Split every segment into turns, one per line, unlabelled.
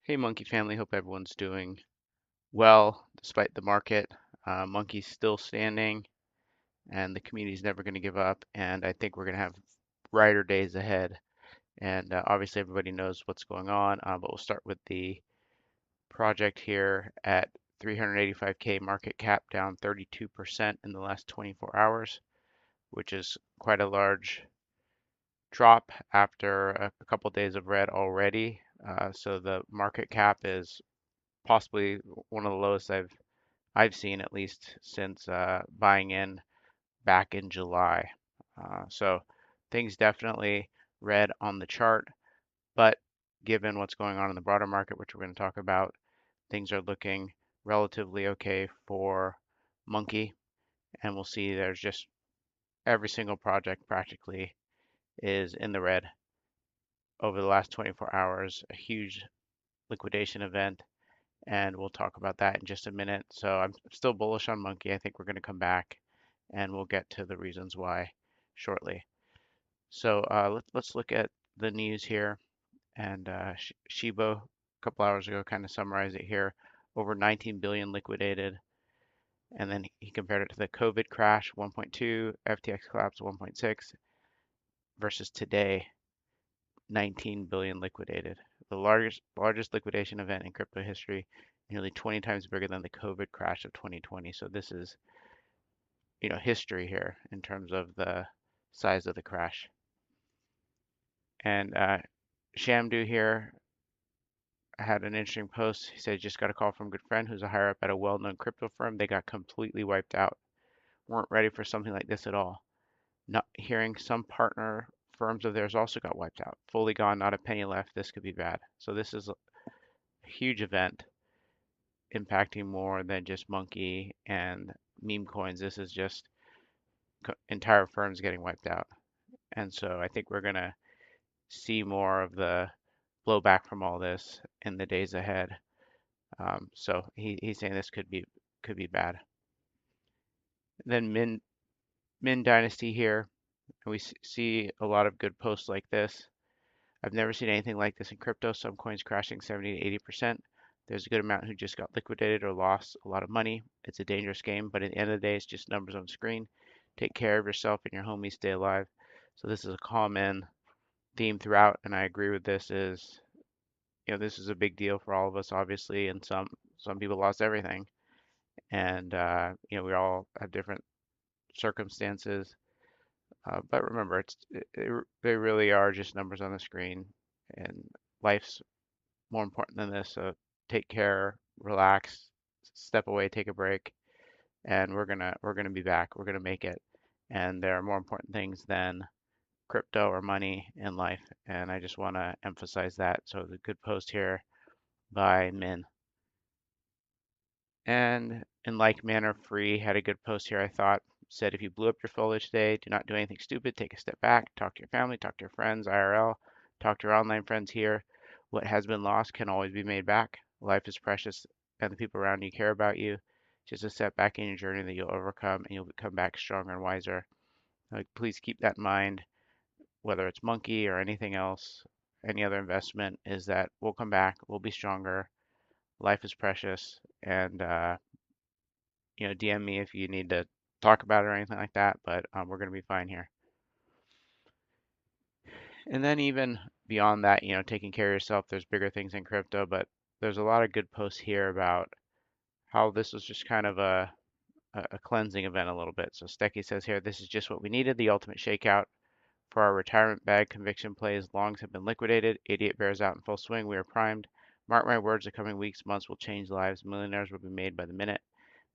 Hey Monkey family, hope everyone's doing well despite the market. Monkey's still standing and the community's never going to give up. And I think we're going to have brighter days ahead. And obviously everybody knows what's going on, but we'll start with the project here at 385K market cap, down 32% in the last 24 hours, which is quite a large drop after a couple days of red already. So the market cap is possibly one of the lowest I've seen, at least since buying in back in July. So things definitely red on the chart, but given what's going on in the broader market, which we're going to talk about, things are looking relatively okay for Monkey, and we'll see there's just every single project practically is in the red over the last 24 hours, a huge liquidation event, and we'll talk about that in just a minute. So I'm still bullish on Monkey. I think we're going to come back and we'll get to the reasons why shortly. So let's look at the news here. And Shiba, a couple hours ago, kind of summarized it here. Over 19 billion liquidated. And then he compared it to the COVID crash, 1.2, FTX collapse, 1.6, versus today, 19 billion liquidated. The largest liquidation event in crypto history, nearly 20 times bigger than the COVID crash of 2020. So this is, history here in terms of the size of the crash. And Shamdu here had an interesting post. He said, just got a call from a good friend who's a higher up at a well-known crypto firm. They got completely wiped out. Weren't ready for something like this at all. Not hearing some partner firms of theirs also got wiped out. Fully gone, not a penny left. This could be bad. So this is a huge event impacting more than just Monkey and meme coins. This is just entire firms getting wiped out. And so I think we're going to see more of the blowback from all this in the days ahead. So he's saying this could be bad. Then Min Dynasty here, and we see a lot of good posts like this. I've never seen anything like this in crypto. Some coins crashing 70 to 80%. There's a good amount who just got liquidated or lost a lot of money. It's a dangerous game, but at the end of the day, it's just numbers on the screen. Take care of yourself and your homies. Stay alive. So this is a common theme throughout, and I agree with this. This is a big deal for all of us, obviously, and some people lost everything, and we all have different circumstances. But remember, they really are just numbers on the screen, and life's more important than this. So take care, relax, step away, take a break, and we're gonna be back. We're gonna make it. And there are more important things than crypto or money in life. And I just want to emphasize that. So the good post here by Min. And in like manner, Free had a good post here, I thought. Said if you blew up your foliage today, do not do anything stupid. Take a step back, talk to your family, talk to your friends, IRL, talk to your online friends here. What has been lost can always be made back. Life is precious, and the people around you care about you. Just a setback in your journey that you'll overcome, and you'll come back stronger and wiser. Please keep that in mind, whether it's Monkey or anything else, any other investment, is that we'll come back, we'll be stronger. Life is precious, and DM me if you need to talk about it or anything like that, but we're going to be fine here. And then even beyond that, taking care of yourself, there's bigger things in crypto, but there's a lot of good posts here about how this was just kind of a cleansing event a little bit. So Stecky says here, this is just what we needed, the ultimate shakeout for our retirement bag conviction plays. Longs have been liquidated. Idiot bears out in full swing. We are primed. Mark my words, the coming weeks, months will change lives. Millionaires will be made by the minute.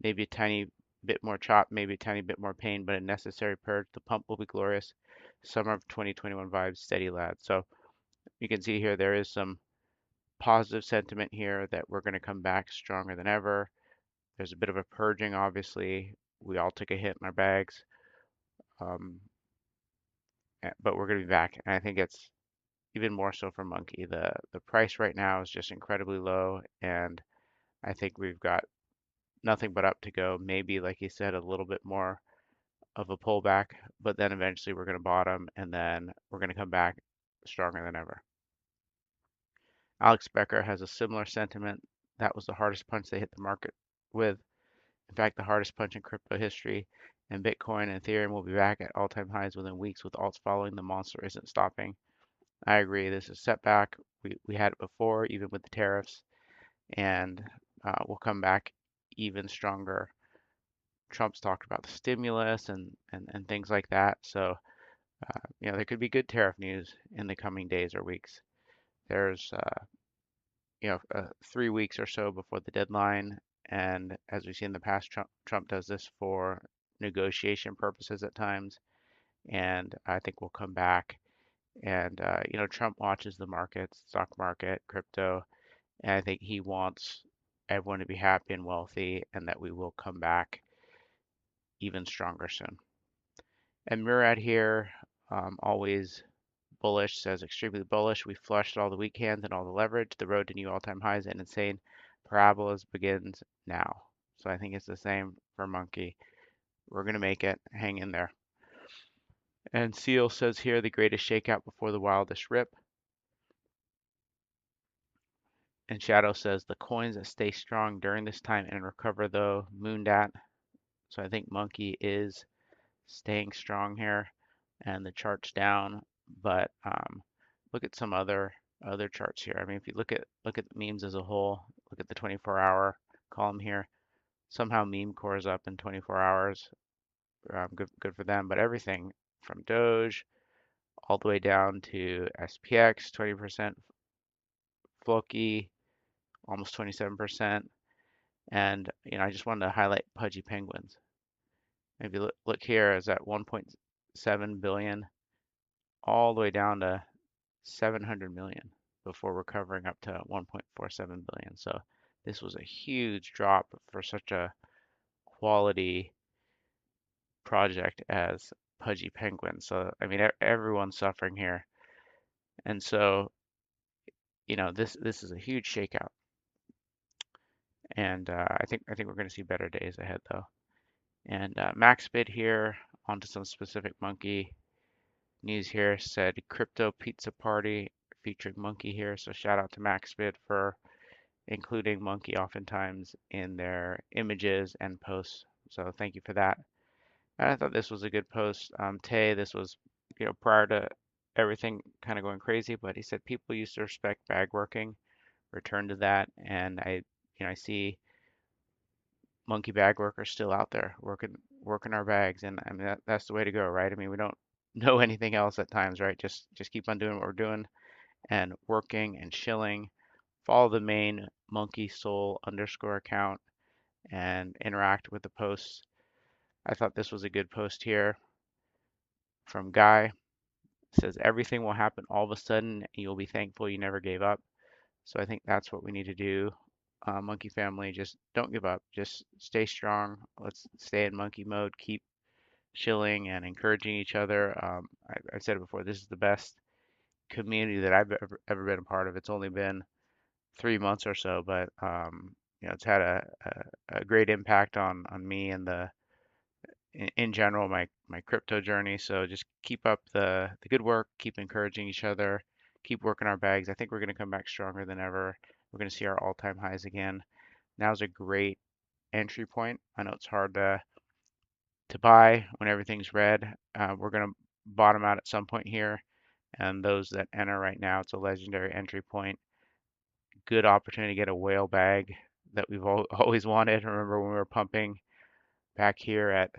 Maybe a tiny bit more chop, maybe a tiny bit more pain, but a necessary purge. The pump will be glorious. Summer of 2021 vibes, steady lads. So you can see here there is some positive sentiment here that we're going to come back stronger than ever. There's a bit of a purging, obviously. We all took a hit in our bags, um, but we're going to be back. And I think it's even more so for Monkey. The price right now is just incredibly low, and I think we've got nothing but up to go. Maybe, like he said, a little bit more of a pullback, but then eventually we're going to bottom and then we're going to come back stronger than ever. Alex Becker has a similar sentiment. That was the hardest punch they hit the market with. In fact, the hardest punch in crypto history. And Bitcoin and Ethereum will be back at all-time highs within weeks with alts following. The monster isn't stopping. I agree. This is a setback. We had it before, even with the tariffs, and we'll come back even stronger. Trump's talked about the stimulus and things like that. So, there could be good tariff news in the coming days or weeks. There's 3 weeks or so before the deadline. And as we've seen in the past, Trump does this for negotiation purposes at times. And I think we'll come back. And, Trump watches the markets, stock market, crypto, and I think he wants everyone to be happy and wealthy and that we will come back even stronger soon. And Murad here, always bullish, says extremely bullish. We flushed all the weak hands and all the leverage. The road to new all-time highs and insane parabolas begins now. So I think it's the same for Monkey. We're going to make it. Hang in there. And Seal says here the greatest shakeout before the wildest rip. And Shadow says the coins that stay strong during this time and recover though, Moondat. So I think Monkey is staying strong here and the chart's down, but look at some other charts here. I mean, if you look at memes as a whole, look at the 24-hour column here. Somehow meme cores up in 24 hours. Good for them. But everything from Doge all the way down to SPX, 20%, Floki, almost 27%. And I just wanted to highlight Pudgy Penguins. Maybe look here is at 1.7 billion, all the way down to 700 million before recovering up to 1.47 billion. So this was a huge drop for such a quality project as Pudgy Penguin. So I mean, everyone's suffering here, and so this is a huge shakeout, and I think we're going to see better days ahead though. And max bid here onto some specific monkey news here said crypto pizza party featuring monkey here. So shout out to MaxBid for including monkey oftentimes in their images and posts. So thank you for that. And I thought this was a good post. Tay, this was prior to everything kind of going crazy, but he said people used to respect bag working, return to that, and I see monkey bag workers still out there working our bags, and I mean that's the way to go, right? I mean we don't know anything else at times, right? Just keep on doing what we're doing and working and chilling. Follow the main monkey soul underscore account and interact with the posts. I thought this was a good post here from Guy. It says everything will happen all of a sudden and you'll be thankful you never gave up. So I think that's what we need to do. Monkey family, just don't give up. Just stay strong. Let's stay in monkey mode. Keep chilling and encouraging each other. I've said it before. This is the best community that I've ever been a part of. It's only been 3 months or so, but it's had a great impact on me and in general my crypto journey. So just keep up the good work, keep encouraging each other, keep working our bags. I think we're going to come back stronger than ever. We're going to see our all-time highs again. Now's a great entry point. I know it's hard to buy when everything's red. We're going to bottom out at some point here, and those that enter right now, it's a legendary entry point. Good opportunity to get a whale bag that we've always wanted. Remember when we were pumping back here at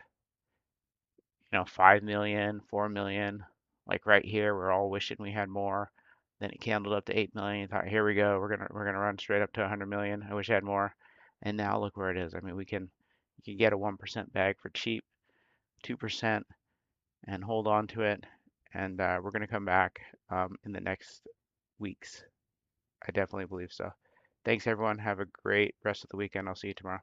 5 million, 4 million, like right here, we're all wishing we had more. Then it candled up to 8 million. Thought, here we go, we're gonna run straight up to 100 million. I wish I had more. And now look where it is. I mean, you can get a 1% bag for cheap, 2%, and hold on to it. And we're gonna come back in the next weeks. I definitely believe so. Thanks everyone. Have a great rest of the weekend. I'll see you tomorrow.